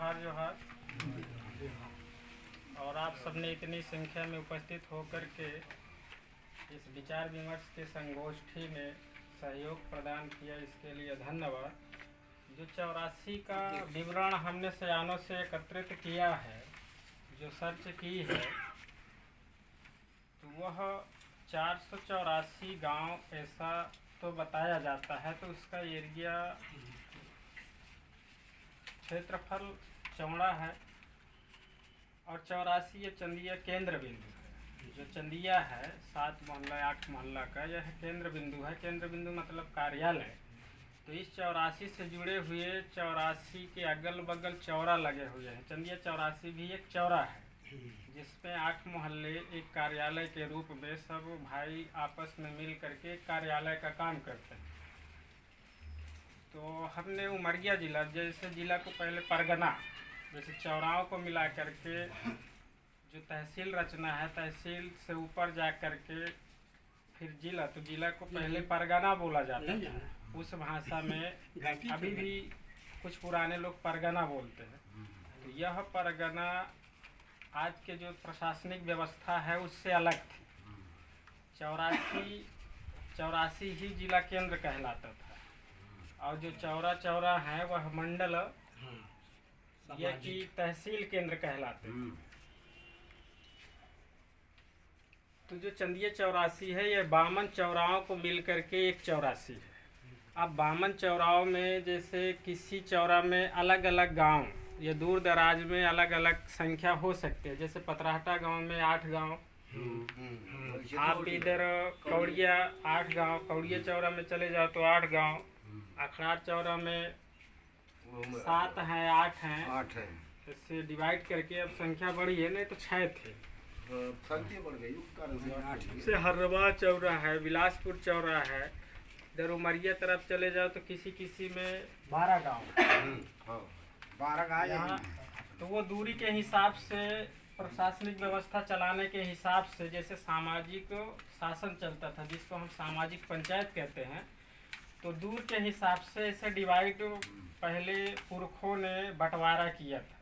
जोहार जोहार। और आप सबने इतनी संख्या में उपस्थित होकर के इस विचार विमर्श के संगोष्ठी में सहयोग प्रदान किया, इसके लिए धन्यवाद। जो 84 का विवरण हमने सयानों से एकत्रित किया है, जो सर्च की है, तो वह 484 गांव ऐसा तो बताया जाता है। तो उसका एरिया क्षेत्रफल चौड़ा है और 84 ये चंदिया केंद्र बिंदु है। जो चंदिया है 7 मोहल्ला 8 मोहल्ला का, यह केंद्र बिंदु है। केंद्र बिंदु मतलब कार्यालय। तो इस 84 से जुड़े हुए 84 के अगल बगल चौरा लगे हुए हैं। चंदिया 84 भी एक चौरा है जिसमें 8 मोहल्ले एक कार्यालय के रूप में सब भाई आपस में मिल करके कार्यालय का काम करते हैं। तो हमने उमरिया जिला, जैसे जिला को पहले परगना, जैसे चौराहों को मिला करके जो तहसील रचना है, तहसील से ऊपर जा करके फिर जिला, तो जिला को पहले परगना बोला जाता है। उस भाषा में अभी भी कुछ पुराने लोग परगना बोलते हैं। तो यह परगना आज के जो प्रशासनिक व्यवस्था है उससे अलग थी। 84 ही जिला केंद्र कहलाता था और जो चौरा है वह मंडल या कि तहसील केंद्र कहलाते थे। तो जो चंदिया 84 है, यह 52 चौराहों को मिल करके एक 84 है। अब 52 चौराहों में जैसे किसी चौरा में अलग अलग गांव या दूर दराज में अलग अलग संख्या हो सकते हैं। जैसे पतराहटा गांव में 8 गांव, आप इधर कौड़िया 8 गांव, कौड़िया चौरा में चले जाओ तो 8 गांव, अखड़ार चौरा में 7 हैं 8 हैं। इससे डिवाइड करके अब संख्या बढ़ी है, नहीं तो 6 थे, संख्या बढ़ गई। से हर्रवा चौरा है, बिलासपुर चौरा है। इधर उमरिया तरफ चले जाओ तो किसी में 12 गाँव, 12 गाँव यहाँ। तो वो दूरी के हिसाब से, प्रशासनिक व्यवस्था चलाने के हिसाब से, जैसे सामाजिक शासन चलता था जिसको हम सामाजिक पंचायत कहते हैं, तो दूर के हिसाब से ऐसे डिवाइड पहले पुरखों ने बंटवारा किया था।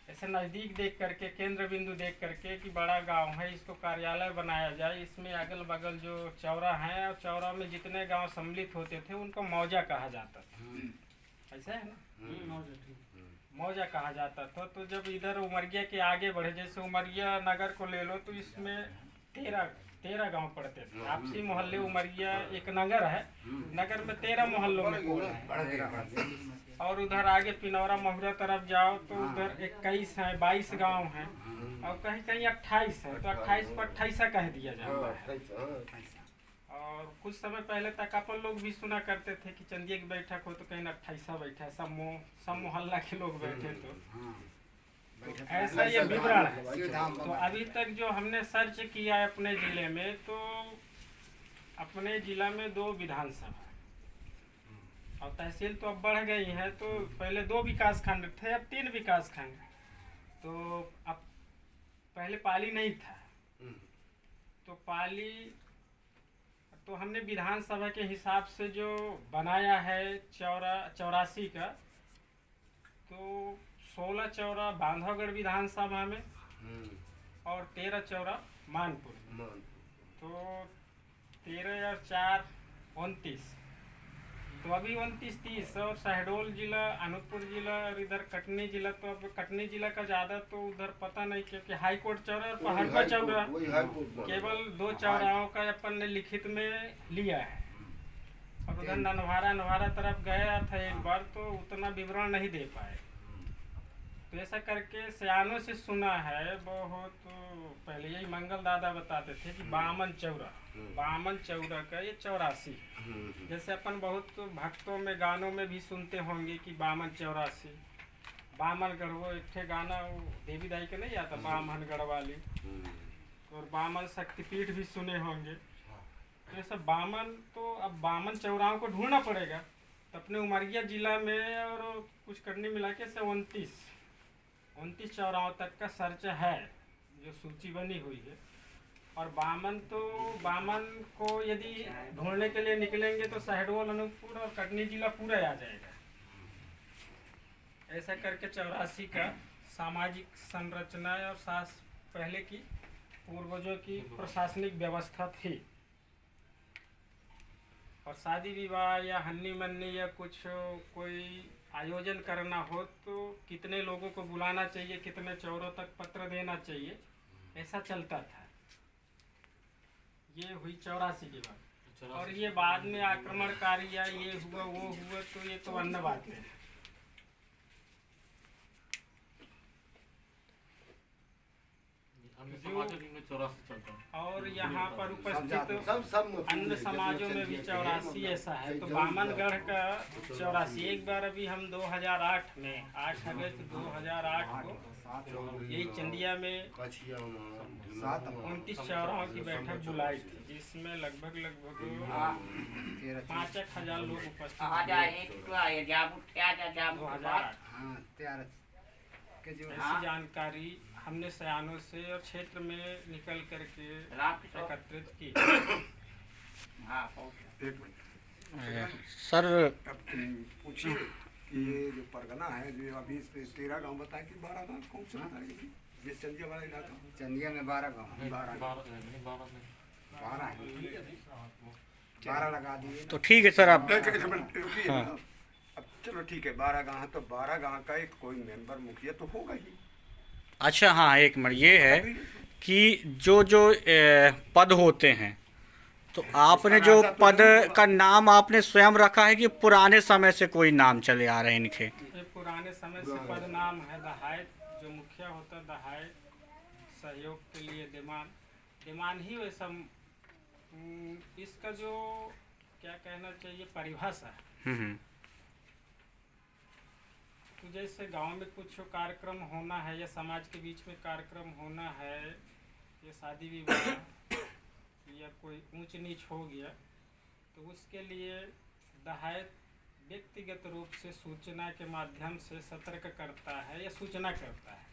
ऐसे नज़दीक देख करके, केंद्र बिंदु देख करके कि बड़ा गांव है, इसको कार्यालय बनाया जाए, इसमें अगल बगल जो चौरा हैं और चौरा में जितने गांव सम्मिलित होते थे उनको मौजा कहा जाता था। ऐसा है ना, मौजा कहा जाता था। तो जब इधर उमरिया के आगे बढ़े, जैसे उमरिया नगर को ले लो तो इसमें 13 गांव पड़ते थे। आपसी मोहल्ले उमरिया एक नगर है, नगर में 13 मोहल्लों में है। और उधर आगे पिनौरा महुरा तरफ जाओ तो उधर 21 है, 22 गांव हैं और कहीं कहीं 28 है। तो 28 को 28 कह दिया जाता है। और कुछ समय पहले तक अपन लोग भी सुना करते थे कि चंदिया की बैठक हो तो कहीं 28 बैठा है, सब मोहल्ला के लोग बैठे। तो ऐसा ये विवरण है। तो अभी तक जो हमने सर्च किया है अपने जिले में, तो अपने जिला में 2 विधानसभा और तहसील तो अब बढ़ गई है। तो पहले 2 विकास खंड थे, अब 3 विकास खंड। तो अब पहले पाली नहीं था, तो पाली तो हमने विधानसभा के हिसाब से जो बनाया है 84 का, तो 16 चौरा बांधवगढ़ विधानसभा में और 13 चौरा मानपुर में। तो 13 और 4 29, तो अभी 29 30। और शहडोल जिला, अनूपपुर जिला और इधर कटनी जिला, तो अब कटनी जिला का ज़्यादा तो उधर पता नहीं, क्योंकि हाई कोर्ट चौरा और पहाड़पा चौरा केवल 2 चौराहों का अपन ने लिखित में लिया है। और उधर ननवारा तरफ गया था एक बार, तो उतना विवरण नहीं दे पाए। तो ऐसा करके सयानों से सुना है बहुत पहले, यही मंगल दादा बताते थे कि 52 चौरा का ये 84। जैसे अपन बहुत भक्तों में गानों में भी सुनते होंगे कि 52 बामनगढ़, वो एक गाना वो देवी दाई के नहीं आता, बामनगढ़ वाली, और बामन शक्तिपीठ भी सुने होंगे। तो ये सब 52, तो अब 52 चौराहों को ढूंढना पड़ेगा। तो अपने उमरिया जिला में और कुछ करने मिला के से 29 चौराहों तक का सर्च है, जो सूची बनी हुई है। और 52 को यदि ढूंढने के लिए निकलेंगे तो शहडोल, अनूपपुर और कटनी जिला पूरा आ जाएगा। ऐसा करके 84 का सामाजिक संरचना और पहले की पूर्वजों की प्रशासनिक व्यवस्था थी। और शादी विवाह या हन्नी मन्नी या कुछ कोई आयोजन करना हो तो कितने लोगों को बुलाना चाहिए, कितने चौरों तक पत्र देना चाहिए, ऐसा चलता था। ये हुई 84 की बात। और ये बाद में आक्रमणकारी या ये हुआ वो हुआ तो ये तो अन्य बात है। और यहाँ पर उपस्थित अन्य समाजों में भी 84 ऐसा है। तो बामनगढ़ का 84 एक बार अभी हम 2008 में 8 अगस्त 2008 को यही चंदिया में 29 चौराहों की बैठक बुलाई थी, जिसमें लगभग 5,000 लोग उपस्थित थे। ऐसी जानकारी हमने सयानों से और क्षेत्र में निकल करके एकत्रित की। सर पूछिए कि ये जो परगना है जो अभी 13 गांव बताए कि 12 गांव कौन से बताए? ये चंदिया वाला इलाका, चंदिया में 12 गाँव 12 लगा दिए। तो ठीक है सर, आप एक मिनट रुकिए। अब चलो ठीक है 12 गांव है तो 12 गांव का एक कोई मेंबर मुखिया तो होगा ही। अच्छा हाँ, एक मिनट ये है कि जो पद होते हैं तो आपने जो पद का नाम आपने स्वयं रखा है कि पुराने समय से कोई नाम चले आ रहे हैं इनके? ये पुराने समय से पद नाम है दहायत। जो मुखिया होता है दहायत, सहयोग के लिए दिमान ही वैसा। इसका जो क्या कहना चाहिए परिभाषा है, तो जैसे गांव में कुछ कार्यक्रम होना है या समाज के बीच में कार्यक्रम होना है या शादी विवाह या कोई ऊंच नीच हो गया, तो उसके लिए दहायत व्यक्तिगत रूप से सूचना के माध्यम से सतर्क करता है या सूचना करता है।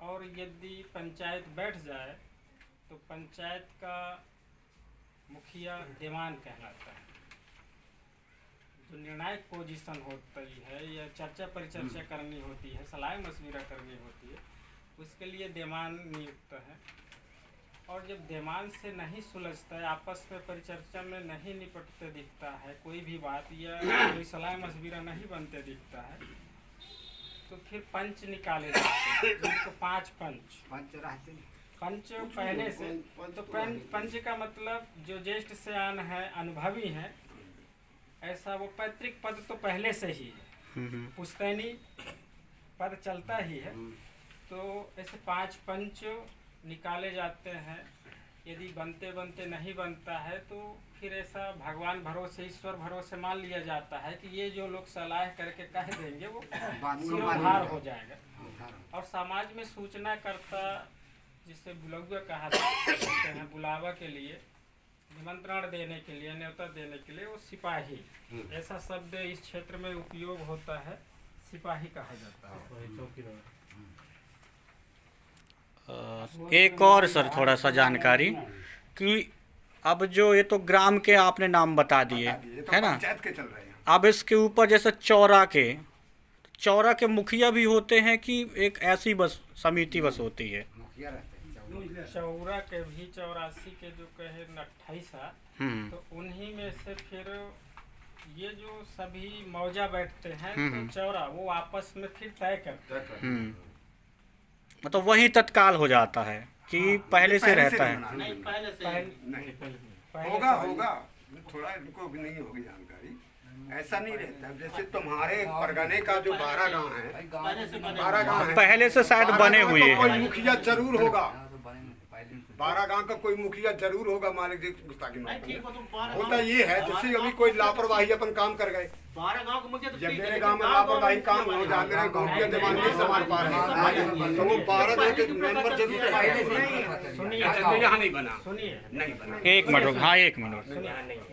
और यदि पंचायत बैठ जाए तो पंचायत का मुखिया दीवान कहलाता है। जो निर्णायक पोजीशन होती है या चर्चा परिचर्चा करनी होती है, सलाह मशविरा करनी होती है, उसके लिए दीवान नियुक्त है। और जब दीवान से नहीं सुलझता है, आपस में परिचर्चा में नहीं निपटते दिखता है कोई भी बात या कोई सलाह मशविरा नहीं बनते दिखता है, तो फिर पंच निकाले जाते हैं, जिनको 5 पंच रहते पंच पहले से। तो पंच का मतलब जो ज्येष्ठ सयान है, अनुभवी है, ऐसा वो पैतृक पद तो पहले से ही है, पुश्तैनी पद चलता ही है। तो ऐसे 5 पंच निकाले जाते हैं। यदि बनते बनते नहीं बनता है तो फिर ऐसा भगवान भरोसे, ईश्वर भरोसे मान लिया जाता है कि ये जो लोग सलाह करके कह देंगे वो सिरोधार हो जाएगा। और समाज में सूचना करता, जिसे बुलौआ कहा जाते हैं, बुलावा के लिए, निमंत्रण देने के लिए, न्योता देने के लिए, वो सिपाही, ऐसा शब्द इस क्षेत्र में उपयोग होता है, सिपाही कहा जाता है। एक और सर थोड़ा सा जानकारी कि अब जो ये तो ग्राम के आपने नाम बता दिए तो है ना, पंचायत के चल रहे हैं। अब इसके ऊपर जैसे चौरा के मुखिया भी होते हैं कि एक ऐसी बस समिति बस होती है? मुखिया रहते हैं चौरा के भी 84 के जो कहे 28, तो उन्हीं में से फिर ये जो सभी मौजा बैठते हैं तो चौरा वो आपस में फिर तय करते हैं। मतलब वही तत्काल हो जाता है कि पहले से रहता है? नहीं, पहले से नहीं होगा थोड़ा इनको भी नहीं होगी जानकारी। ऐसा नहीं रहता है। जैसे तुम्हारे परगने का जो 12 गांव है, 12 गांव है, पहले से शायद बने हुए हैं। कोई मुखिया जरूर होगा, 12 गांव का कोई मुखिया जरूर होगा। मालिक जी गुस्ताखी होता ये है, जैसे अभी कोई लापरवाही अपन काम कर गए, 12 गांव के मुखिया तो जब मेरे गांव में लापरवाही काम हो जाए, मेरे गांव के दिमाग नहीं संभाल पा रहे, तो वो 12 गांव के मेंबर जरूर सुनिए यहाँ नहीं बना, सुनिए नहीं बना। एक मिनट, हाँ एक मिनट।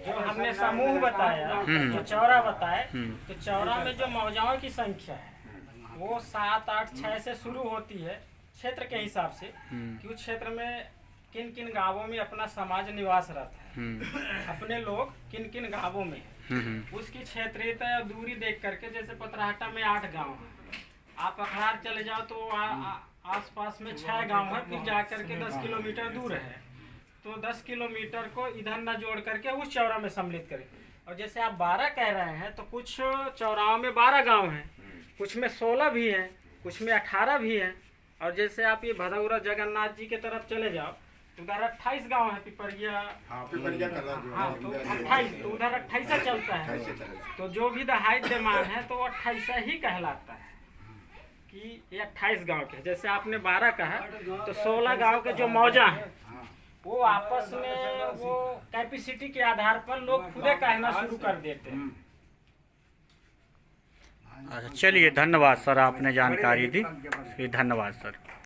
जो हमने समूह बताया, जो चौरा बताए, तो चौरा में जो मौजाओं की संख्या है वो 7, 8, 6 से शुरू होती है क्षेत्र के हिसाब से कि उस क्षेत्र में किन किन गांवों में अपना समाज निवास रहता है, अपने लोग किन किन गांवों में है। उसकी क्षेत्रीयता या दूरी देख करके, जैसे पतराहटा में 8 गांव है, आप अखड़ार चले जाओ तो आसपास में 6 गांव है, फिर जा करके 10 किलोमीटर दूर है, तो 10 किलोमीटर को इधर न जोड़ करके उस चौरा में सम्मिलित करें। और जैसे आप 12 कह रहे हैं तो कुछ चौराहों में 12 गांव हैं, कुछ में 16 भी हैं, कुछ में 18 भी हैं। और जैसे आप ये भदौरा जगन्नाथ जी के तरफ चले जाओ तो उधर 28 गांव है, पिपरिया। हाँ तो 28, तो उधर 28 चलता है, तो जो भी दहाई देमान है तो 28 ही कहलाता है कि ये 28 गांव के। जैसे आपने 12 कहा तो 16 गांव के जो मौजा हैं वो आपस में वो कैपेसिटी के आधार पर लोग खुदे कहना शुरू कर देते हैं। अच्छा, चलिए, धन्यवाद सर, आपने जानकारी दी। धन्यवाद सर।